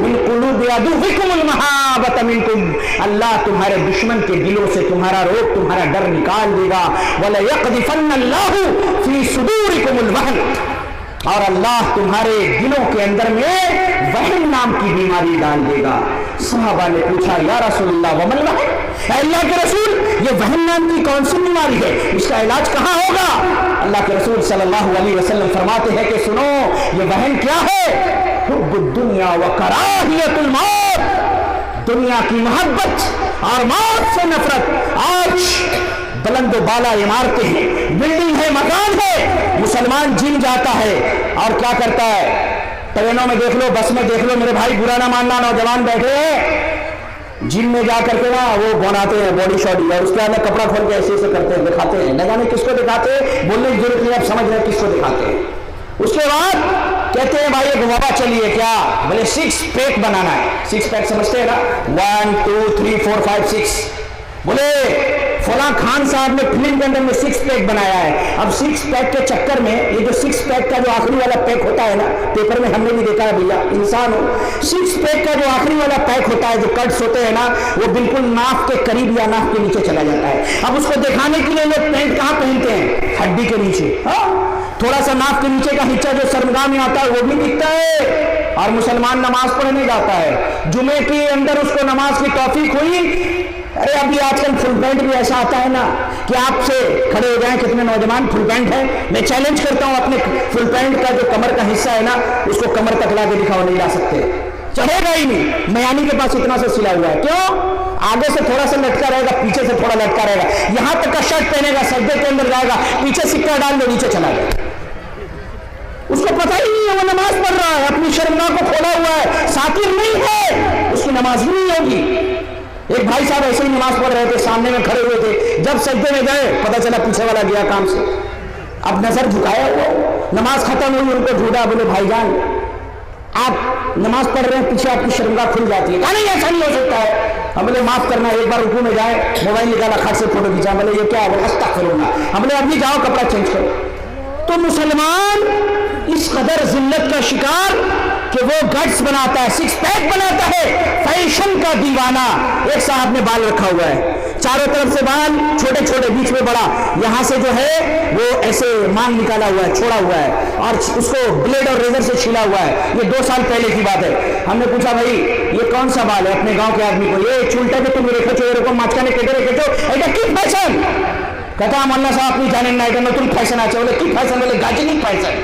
مِن قُلُوبِ عَدُوِّكُمُ الْمَهَابَةَ مِنكُمْ، اللہ تمہارے دشمن کے دلوں سے تمہارا روب، تمہارا ڈر نکال دے گا۔ وَلَيَقْذِفَنَّ اللَّهُ فِي صُدُورِكُمُ الْوَهْنَ، اور اللہ تمہارے دلوں کے اندر میں وہن نام کی بیماری ڈال دے گا۔ صحابہ نے پوچھا یا رسول اللہ ومل وہن، اے اللہ کے رسول یہ وہن نام کی کون سی بیماری ہے، اس کا علاج کہاں ہوگا؟ اللہ کے رسول صلی اللہ علیہ وسلم فرماتے ہیں کہ سنو یہ وہن کیا ہے؟ حب الدنیا وکراہیت الموت، دنیا کی محبت اور موت سے نفرت۔ آج بلند و بالا عمارتیں ہیں، بلڈنگ ہے، مکان ہے، مسلمان جم جاتا ہے اور کیا کرتا ہے؟ ٹرینوں میں دیکھ لو، بس میں دیکھ لو، میرے بھائی برا نہ ماننا، نوجوان بیٹھے ہیں جم میں جا کر کے نا وہ بناتے ہیں باڈی شاڈی، اور اس کے بعد کپڑا کھول کے ایسے ایسے کرتے ہیں، دکھاتے ہیں، نہ جانے کس کو دکھاتے ہیں، بولنے کی ضرورت نہیں، آپ سمجھ رہے ہیں کس کو دکھاتے ہیں۔ اس کے بعد کہتے ہیں بھائی ایک وبا چلیے، کیا بولے 6 پیک بنانا ہے۔ 6 پیک سمجھتے ہیں نا، 1 2 3 4 5 6، بولے فلاں خان صاحب نے فلم کے اندر میں 6 پیک بنایا ہے۔ اب 6 پیک کے چکر میں یہ جو 6 پیک کا جو آخری والا پیک ہوتا ہے نا، پیپر میں ہم نے بھی دیکھا ہے بھیا، انسان ہو، 6 پیک کا جو آخری والا پیک ہوتا ہے، جو کٹس ہوتے ہیں نا، وہ بالکل ناف کے قریب یا ناف کے نیچے چلا جاتا ہے۔ اب اس کو دکھانے کے لیے لوگ پینٹ کہاں پہنتے ہیں؟ ہڈی کے نیچے، تھوڑا سا ناف کے نیچے کا حصہ جو سرنگاہ میں آتا ہے وہ بھی دکھتا ہے۔ اور مسلمان نماز پڑھنے جاتا ہے، جمعے کے اندر اس کو نماز کی توفیق ہوئی، ارے ابھی آج کل فل پینٹ بھی ایسا آتا ہے نا کہ آپ سے کھڑے ہو جائیں کتنے نوجوان فل پینٹ ہے۔ میں چیلنج کرتا ہوں اپنے فل پینٹ کا جو کمر کا حصہ ہے نا اس کو کمر تک لا کے دکھاؤ، نہیں لا سکتے، چڑھے گا ہی نہیں۔ میانی کے پاس اتنا سا سلا ہوا ہے، کیوں؟ آگے سے تھوڑا سا لٹکا رہے گا، پیچھے سے تھوڑا لٹکا رہے گا، یہاں تک کا شرٹ پہنے گا، سجدے کے اندر جائے گا، پیچھے سکہ ڈال دو نیچے چلا جائے، اس کو پتہ ہی نہیں ہے وہ نماز پڑھ رہا ہے، اپنی شرمگاہ کو کھولا ہوا ہے، ساتر نہیں ہے، اس کی نماز ہی نہیں ہوگی۔ ایک بھائی صاحب ایسے ہی نماز پڑھ رہے تھے، سامنے میں کھڑے ہوئے تھے، جب سجدے میں گئے پتہ چلا پیچھے والا گیا کام سے، اب نظر جھکایا ہوا، نماز ختم ہوئی، ان کو ڈھونڈا، بولے بھائی جان آپ نماز پڑھ رہے ہیں، پیچھے آپ کی شرمگاہ کھل جاتی ہے، کہا نہیں ایسا نہیں ہو سکتا ہے۔ ہم بولے معاف کرنا، ایک بار رکوع میں جائے، موبائل نکالا، کھٹ سے فوٹو کھینچا، بولے یہ کیا ہے؟ بولے استغفراللہ۔ ہم بولے اب نہیں جاؤ کپڑا چینج کرو۔ تو مسلمان اس قدر ذلت کا شکار کہ وہ گٹس بناتا ہے، 6 پیک بناتا ہے، فیشن کا دیوانہ۔ ایک صاحب نے بال رکھا ہوا ہے، چاروں طرف سے بال چھوٹے چھوٹے، بیچ میں بڑا، یہاں سے جو ہے وہ ایسے مان نکالا ہوا ہے، چھوڑا ہوا ہے، اور اس کو بلیڈ اور ریزر سے چھیلا ہوا ہے۔ یہ 2 سال پہلے کی بات ہے۔ ہم نے پوچھا بھائی یہ کون سا بال ہے؟ اپنے گاؤں کے آدمی کو، یہ چولٹا کے تم ریکھو এরকম মাঝখানে কেটে রেখেছো, এটা কি ফ্যাশন? কথা মোল্লা সাহেব আপনি জানেন না এটা নতুন ফ্যাশন আছে। বলে কি ফ্যাশন? বলে গাজনি ফ্যাশন।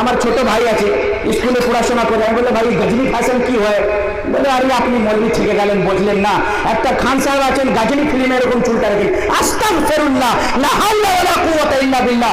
আমার ছোট ভাই আছে, স্কুলে পড়াশোনা করে, আমি বলে ভাই গজনি ফ্যাশন কি হয়? বলে আরে আপনি মৌলভী থেকে গেলেন, বুঝলেন না, একটা খান সাহেব আছেন গাজনি ফিল্মে এরকম চুলটা রাখেন, আস্তাগফিরুল্লাহ লা হাওলা ওয়ালা কুওয়াতা ইল্লা বিল্লাহ।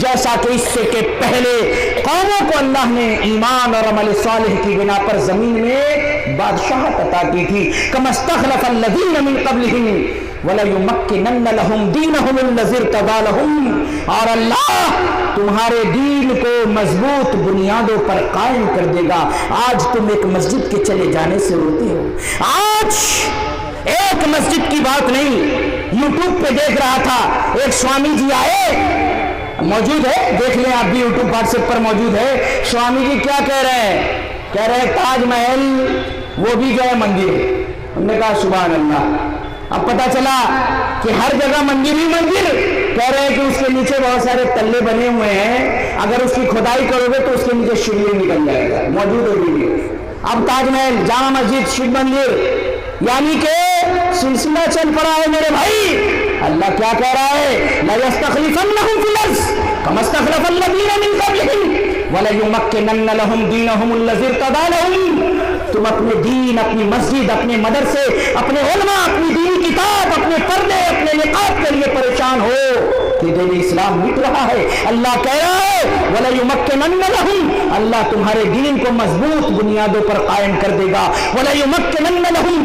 جیسا کہ اس سے کہ پہلے قوموں کو اللہ نے ایمان اور عمل صالح کی بنا پر زمین میں بادشاہت عطا کی تھی. كما استخلف الذين من قبلهم وَلَيُمَكِّنَنَّ لَهُمْ دِينَهُمُ الَّذِي ارْتَضَىٰ لَهُمْ. اور اللہ تمہارے دین کو مضبوط بنیادوں پر قائم کر دے گا. آج تم ایک مسجد کے چلے جانے سے روتے ہو. آج ایک مسجد کی بات نہیں، یوٹیوب پہ دیکھ رہا تھا ایک سوامی جی آئے، موجود ہے، دیکھ لیں آپ بھی، یوٹیوب واٹس ایپ پر موجود ہے. سوامی جی کیا کہہ رہے ہیں؟ کہہ رہے ہیں تاج محل وہ بھی جو ہے مندر ہے. ہم نے کہا سبحان اللہ. اب پتا چلا کہ ہر جگہ مندر ہی مندر. کہہ رہے ہیں کہ اس کے نیچے بہت سارے تلے بنے ہوئے ہیں، اگر اس کی کھدائی کرو گے تو اس کے نیچے شیو نکل جائے گا. موجود ہے ویڈیو. اب تاج محل، جامع مسجد، شیو مندر، یعنی کہ سلسلہ چل پڑا ہے میرے بھائی. اللہ کیا کہہ رہا ہے؟ لَيَسْتَخْلِفَنَّهُمْ فِي الْأَرْضِ كَمَا اسْتَخْلَفَ الَّذِينَ مِن قَبْلِهِمْ وَلَيُمَكِّنَنَّ لَهُمْ دِينَهُمُ الَّذِي ارْتَضَىٰ لَهُمْ. تم اپنے دین، اپنی مسجد، اپنے مدرسے، اپنے علماء، اپنی دینی کتاب، اپنے پردے، اپنے نقاب کے لیے پریشان ہو کہ دین اسلام مٹ رہا ہے. اللہ کہہ رہا ہے وَلَيُمَكِّنَنَّ لَهُمْ، اللہ تمہارے دین کو مضبوط بنیادوں پر قائم کر دے گا. وَلَيُمَكِّنَنَّ لَهُمْ،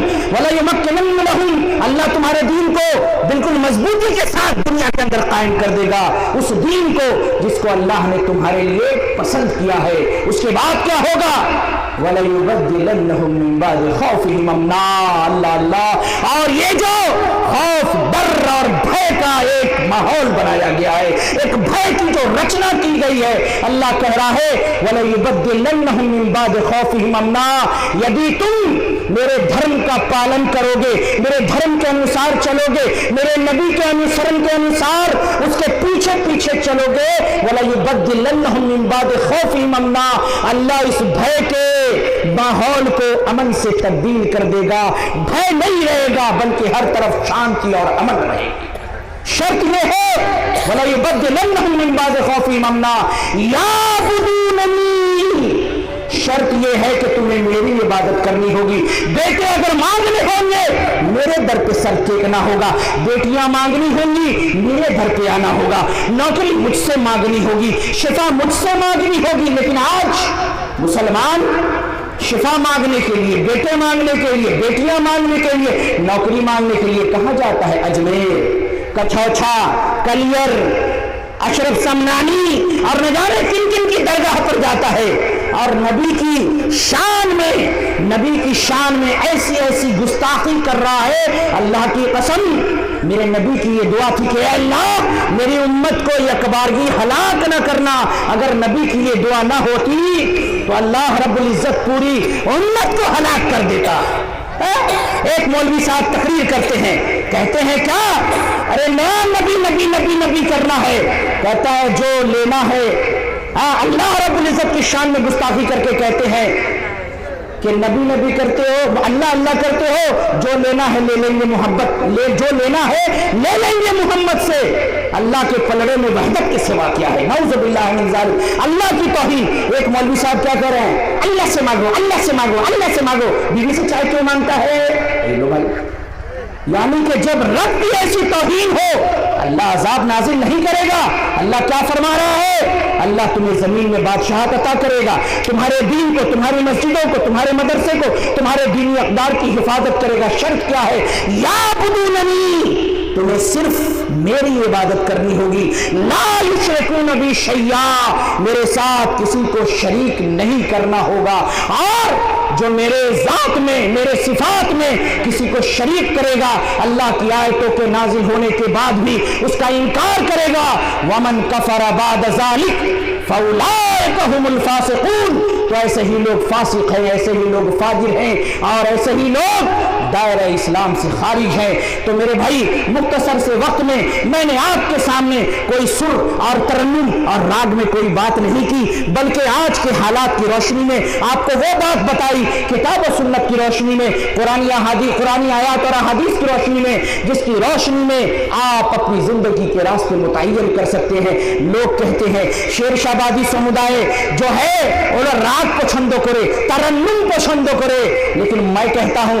اللہ تمہارے دین کو بالکل مضبوطی کے ساتھ دنیا کے اندر قائم کر دے گا. اس دین کو جس کو اللہ نے تمہارے لیے پسند کیا ہے. اس کے بعد کیا ہوگا؟ وَلَيُبَدِّلَنَّهُم مِّن بَعْدِ خَوْفِهِمْ أَمْنًا. اللہ اللہ. اور یہ جو خوف، ڈر اور بھے کا ایک ماحول بنایا گیا ہے، ایک بھے کی جو رچنا کی گئی ہے، اللہ کہہ رہا ہے وَلَيُبَدِّلَنَّهُم مِّن بَعْدِ خَوْفِهِمْ أَمْنًا. یدی تم میرے دھرم کا پالن کرو گے، میرے دھرم کے انوسار چلو گے، میرے نبی کے انوسرن کے انوسار اس کے پیچھے پیچھے چلو گے، وَلَيُبَدِّلَنَّهُم مِّن بَعْدِ خَوْفِهِمْ أَمْنًا. اللہ اس بھے کے ماحول کو امن سے تبدیل کر دے گا. بھے نہیں رہے گا بلکہ ہر طرف شانتی اور امن رہے گی. شرط یہ ہے وَلَيُبَدِّلَنَّهُم مِّن بَعْدِ خَوْفِهِمْ أَمْنًا يَعْبُدُونَنِي. شرط یہ ہے کہ تمہیں میری عبادت کرنی ہوگی. بیٹے اگر مانگنے ہوں گے میرے در پہ سر ٹیکنا ہوگا، بیٹیاں مانگنی ہوں گی میرے گھر پہ آنا ہوگا، نوکری مجھ سے مانگنی ہوگی، شفا مجھ سے مانگنی ہوگی. لیکن آج مسلمان شفا مانگنے کے لیے، بیٹے مانگنے کے لیے، بیٹیاں مانگنے کے لیے، نوکری مانگنے کے لیے کہاں جاتا ہے؟ اجمیر، کچھوچھا، کلیر، اشرف سمنانی اور نہ جانے کن کن کی درگاہ پر جاتا ہے. اور نبی کی شان میں ایسی ایسی گستاخی کر رہا ہے. اللہ کی قسم میرے نبی کی یہ دعا تھی کہ اے اللہ میری امت کو یکبارگی ہلاک نہ کرنا. اگر نبی کی یہ دعا نہ ہوتی تو اللہ رب العزت پوری امت کو ہلاک کر دیتا. ایک مولوی صاحب تقریر کرتے ہیں، کہتے ہیں کیا؟ ارے نبی نبی نبی نبی کرنا ہے. کہتا ہے جو لینا ہے، اللہ رب العزت کی شان میں گستاخی کر کے کہتے ہیں کہ نبی نبی کرتے ہو، اللہ اللہ کرتے ہو، جو لینا ہے لے لیں گے محبت، جو لینا ہے لے لیں گے محمد سے. اللہ کے پلڑے میں وحدت کے سوا کیا ہے؟ نعوذ باللہ من ذالک. اللہ کی توہین. ایک مولوی صاحب کیا کہہ رہے ہیں؟ اللہ سے مانگو، اللہ سے مانگو، اللہ سے مانگو. بیوی سے چائے کیوں مانگتا ہے؟ لو بھائی، یعنی کہ جب رب کی ایسی توہین ہو اللہ عذاب نازل نہیں کرے گا. اللہ کیا فرما رہا ہے؟ اللہ تمہیں زمین میں بادشاہت عطا کرے گا، تمہارے دین کو، تمہاری مسجدوں کو، تمہارے مدرسے کو، تمہارے دینی اقدار کی حفاظت کرے گا. شرط کیا ہے؟ یعبدوننی، تمہیں صرف میری عبادت کرنی ہوگی. لا یشرکون بی شیئا، میرے ساتھ کسی کو شریک نہیں کرنا ہوگا. اور جو میرے ذات میں، میرے صفات میں کسی کو شریک کرے گا، اللہ کی آیتوں کے نازل ہونے کے بعد بھی اس کا انکار کرے گا، وَمَنْ كَفَرَ بَعْدَ ذَلِكَ فَأُولَٰئِكَ هُمُ الْفَاسِقُونَ. تو ایسے ہی لوگ فاسق ہیں، ایسے ہی لوگ فاجر ہیں، اور ایسے ہی لوگ دائرہ اسلام سے خارج ہیں. تو میرے بھائی مختصر سے وقت میں نے آپ کے سامنے کوئی سر اور ترنم اور راگ میں کوئی بات نہیں کی، بلکہ آج کے حالات کی روشنی میں آپ کو وہ بات بتائی، کتاب و سنت کی روشنی میں، قرآن آیات اور احادیث کی روشنی میں، جس کی روشنی میں آپ اپنی زندگی کے راستے متعین کر سکتے ہیں. لوگ کہتے ہیں شیر شابادی سمودائے جو ہے وہ راگ پسند کرے، ترنم پسند کرے، لیکن میں کہتا ہوں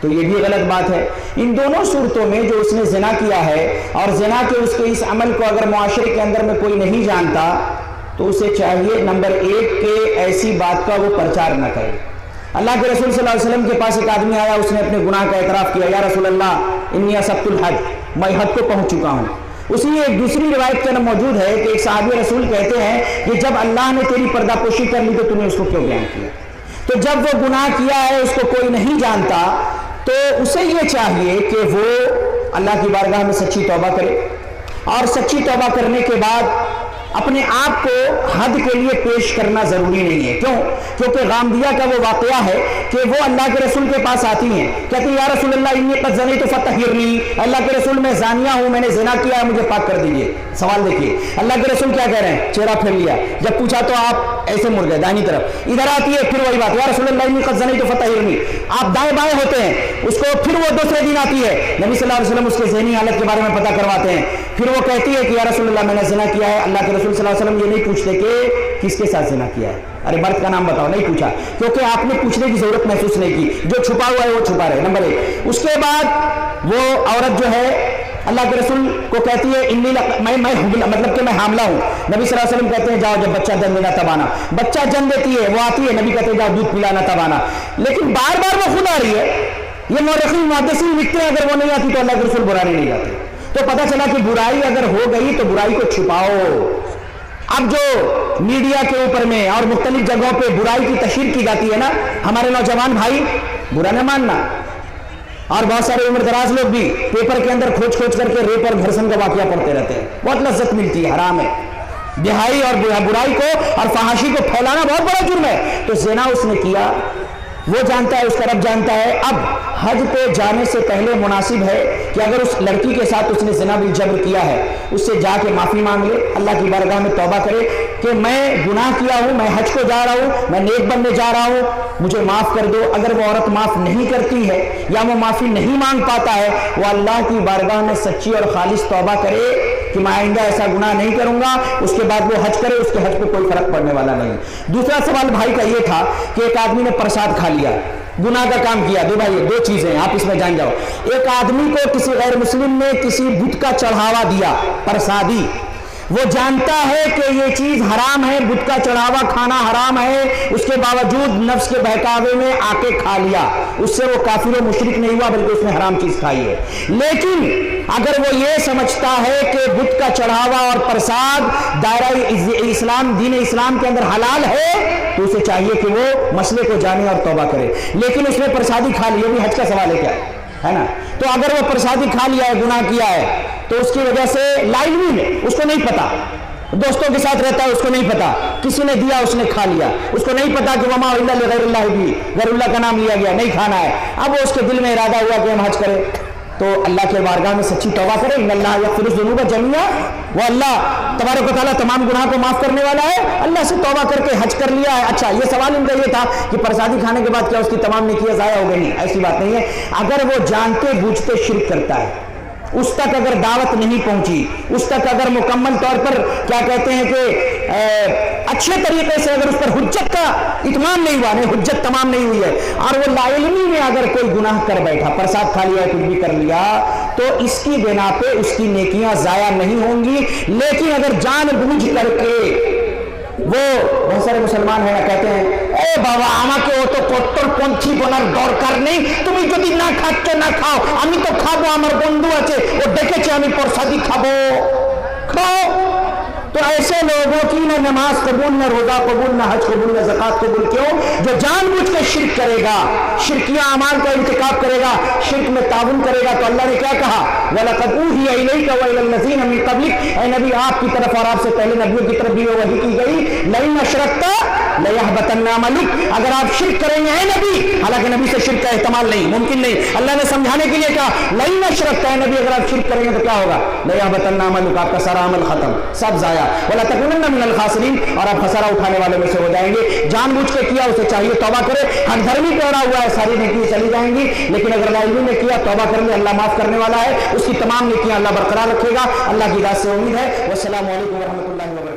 تو یہ بھی غلط بات ہے۔ ان دونوں صورتوں میں جو اس نے زنا کیا ہے اور زنا کے اس کے اس عمل کو اگر معاشرے کے اندر میں کوئی نہیں جانتا تو اسے چاہیے نمبر 1 کہ ایسی بات کا وہ پرچار نہ کرے۔ اللہ کے رسول صلی اللہ علیہ وسلم کے پاس ایک آدمی آیا، اس نے اپنے گناہ کا اعتراف کیا، یا رسول اللہ انی اصبت الحد، میں حد کو پہنچ چکا ہوں۔ اسی ایک دوسری روایت کے اندر موجود ہے کہ ایک صحابی رسول کہتے ہیں کہ جب اللہ نے تیری پردہ پوشی کر لی تو تم نے اس کو کیوں بیان کیا؟ تو جب وہ گناہ کیا ہے اس کو کوئی نہیں جانتا تو اسے یہ چاہیے کہ وہ اللہ کی بارگاہ میں سچی توبہ کرے، اور سچی توبہ کرنے کے بعد اپنے آپ کو حد کے لیے پیش کرنا ضروری نہیں ہے۔ کیوں؟ کیونکہ غامدیہ کا وہ واقعہ ہے کہ وہ اللہ کے رسول کے پاس آتی ہیں، کہتی یا رسول اللہ انی قد زنیت فطہرنی، اللہ کے رسول میں زانیہ ہوں، میں نے زنا کیا ہے، مجھے پاک کر دیجئے۔ سوال دیکھیے اللہ کے رسول کیا کہہ رہے ہیں، چہرہ پھیر لیا، جب پوچھا تو آپ ایسے مڑ گئے دائیں طرف، ادھر آتی ہے پھر وہی بات، یا رسول اللہ انی قد زنیت فطہرنی، آپ دائیں بائیں ہوتے ہیں، اس کو پھر وہ دوسرے دن آتی ہے، نبی صلی اللہ علیہ وسلم اس کے ذہنی حالت کے بارے میں پتہ کرواتے ہیں، پھر وہ کہتی ہے کہ یا رسول اللہ میں نے زنا کیا ہے۔ اللہ کے رسول صلی اللہ علیہ وسلم یہ نہیں پوچھتے کہ کس کے ساتھ زنا کیا ہے، ارے مرد کا نام بتاؤ، نہیں پوچھا، کیونکہ آپ نے پوچھنے کی ضرورت محسوس نہیں کی، جو چھپا ہوا ہے وہ چھپا رہے، نمبر 1۔ اس کے بعد وہ عورت جو ہے اللہ کے رسول کو کہتی ہے میں مطلب کہ میں حاملہ ہوں، نبی صلی اللہ علیہ وسلم کہتے ہیں جاؤ جب بچہ جن دینا تب آنا، بچہ جن دیتی ہے، وہ آتی ہے، نبی کہتے ہیں جاؤ دودھ پلانا تب آنا، لیکن بار بار وہ خود آ رہی ہے۔ یہ مورخین محدثین لکھتے ہیں اگر وہ نہیں آتی تو اللہ کے رسول برانے نہیں جاتے، تو پتہ چلا کہ برائی اگر ہو گئی تو برائی کو چھپاؤ۔ اب جو میڈیا کے اوپر میں اور مختلف جگہوں پہ برائی کی تشہیر کی جاتی ہے نا، ہمارے نوجوان بھائی برا نہ ماننا، اور بہت سارے عمر دراز لوگ بھی پیپر کے اندر کھوج کر کے ریپ اور گھرسن کا واقعہ پڑھتے رہتے ہیں، بہت لذت ملتی ہے، حرام ہے۔ بہائی اور برائی کو اور فحاشی کو پھیلانا بہت بڑا جرم ہے۔ تو زنا اس نے کیا، وہ جانتا ہے، اس کا رب جانتا ہے۔ اب حج پہ جانے سے پہلے مناسب ہے کہ اگر اس لڑکی کے ساتھ اس نے زنا بالجبر کیا ہے، اس سے جا کے معافی مانگ لے، اللہ کی بارگاہ میں توبہ کرے کہ میں گناہ کیا ہوں، میں حج کو جا رہا ہوں، میں نیک بننے جا رہا ہوں، مجھے معاف کر دو۔ اگر وہ عورت معاف نہیں کرتی ہے یا وہ معافی نہیں مانگ پاتا ہے، وہ اللہ کی بارگاہ میں سچی اور خالص توبہ کرے کہ میں آئندہ ایسا گناہ نہیں کروں گا، اس کے بعد وہ حج کرے، اس کے حج پہ کوئی فرق پڑنے والا نہیں۔ دوسرا سوال بھائی کا یہ تھا کہ ایک آدمی نے پرساد کھا لیا، گناہ کا کام کیا۔ دو بھائی دو چیزیں ہیں، آپ اس میں جان جاؤ۔ ایک آدمی کو کسی غیر مسلم نے کسی بت کا چڑھاوا دیا، پرسادی، وہ جانتا ہے کہ یہ چیز حرام ہے، بت کا چڑھاوا کھانا حرام ہے، اس کے باوجود نفس کے بہکاوے میں آ کے کھا لیا، اس سے وہ کافر و مشرک نہیں ہوا بلکہ اس نے حرام چیز کھائی ہے۔ لیکن اگر وہ یہ سمجھتا ہے کہ بت کا چڑھاوا اور پرساد دائرہ اسلام، دین اسلام کے اندر حلال ہے، تو اسے چاہیے کہ وہ مسئلے کو جانے اور توبہ کرے۔ لیکن اس نے پرسادی کھا لی، یہ بھی حج کا سوال ہے کیا ہے نا؟ تو اگر وہ پرسادی کھا لیا ہے، گناہ کیا ہے، تو اس کی وجہ سے لا علمی ہے، اس کو نہیں پتا، دوستوں کے ساتھ رہتا ہے، اس کو نہیں پتا، کسی نے دیا اس نے کھا لیا، اس کو نہیں پتا کہ وما الا لغیر اللہ بھی، غیر اللہ کا نام لیا گیا، نہیں کھانا ہے۔ اب وہ اس کے دل میں ارادہ ہوا کہ ہم حج کریں، تو اللہ کے بارگاہ میں سچی توبہ کرے، ان اللہ یغفر الذنوب جميعا، وہ اللہ تبارک و تعالیٰ تمام گناہ کو معاف کرنے والا ہے، اللہ سے توبہ کر کے حج کر لیا ہے۔ اچھا، یہ سوال ان کا یہ تھا کہ پرسادی کھانے کے بعد کیا اس کی تمام نیکیاں ضائع ہو گئی؟ ایسی بات نہیں ہے۔ اگر وہ جانتے بوجھتے شرک کرتا ہے، اس تک اگر دعوت نہیں پہنچی، اس تک اگر مکمل طور پر کیا کہتے ہیں کہ اچھے طریقے سے اگر اس پر حجت کا اتمام نہیں ہوا، نہیں حجت تمام نہیں ہوئی ہے، اور وہ لا علمی میں اگر کوئی گناہ کر بیٹھا، پرساد کھا لیا، کچھ بھی کر لیا، تو اس کی بنا پہ اس کی نیکیاں ضائع نہیں ہوں گی۔ لیکن اگر جان بوجھ کر کے وہ بہت سارے مسلمان ہیں کہتے ہیں اے বাবা আমাকে অত কট্টরপন্থী বলার দরকার নেই, তুমি যদি না খাচ্ছ না খাও, আমি তো খাবো, আমার বন্ধু আছে ও ডেকেছে আমি প্রসাদী খাবো, খাও। تو ایسے لوگوں کی نہ نماز قبول، نہ روزہ قبول، نہ حج قبول، نہ زکوٰۃ قبول۔ کیوں؟ جو جان بوجھ کے شرک کرے گا، شرکیہ اعمال کا ارتکاب کرے گا، شرک میں تعاون کرے گا، تو اللہ نے کیا کہا؟ وَلَقَدْ أُوحِيَ إِلَيْكَ وَإِلَى الَّذِينَ مِن قَبْلِكَ، اے نبی آپ کی طرف اور آپ سے پہلے نبیوں کی طرف بھی وحی کی گئی، لَئِنْ أَشْرَكْتَ لَيَحْبَطَنَّ عَمَلُكَ، اگر آپ شرک کریں گے اے نبی، حالانکہ نبی سے شرک کا احتمال نہیں، ممکن نہیں، اللہ نے سمجھانے کے لیے کہا لَئِنْ أَشْرَكْتَ، اے نبی اگر آپ شرک کریں گے تو کیا ہوگا؟ لَيَحْبَطَنَّ عَمَلُكَ، آپ کا سارا عمل ختم، سب ضائع، وَلَا تَكُونَنَّ مِنَ الْخَاسِرِينَ، اور آپ خسارہ اٹھانے والوں میں سے ہو جائیں گے۔ جان بوجھ کے کیا اسے چاہیے توبہ کرے، ہر دھرمی پہ اڑا ہوا ہے، ساری نیکیاں چلی جائیں گی، لیکن اگر لاعلمی نے کیا توبہ کر لے، اللہ معاف کرنے والا ہے، اس کی تمام نیکیاں اللہ برقرار رکھے گا، اللہ کی ذات سے امید ہے۔ والسلام علیکم ورحمۃ اللہ وبرکاتہ۔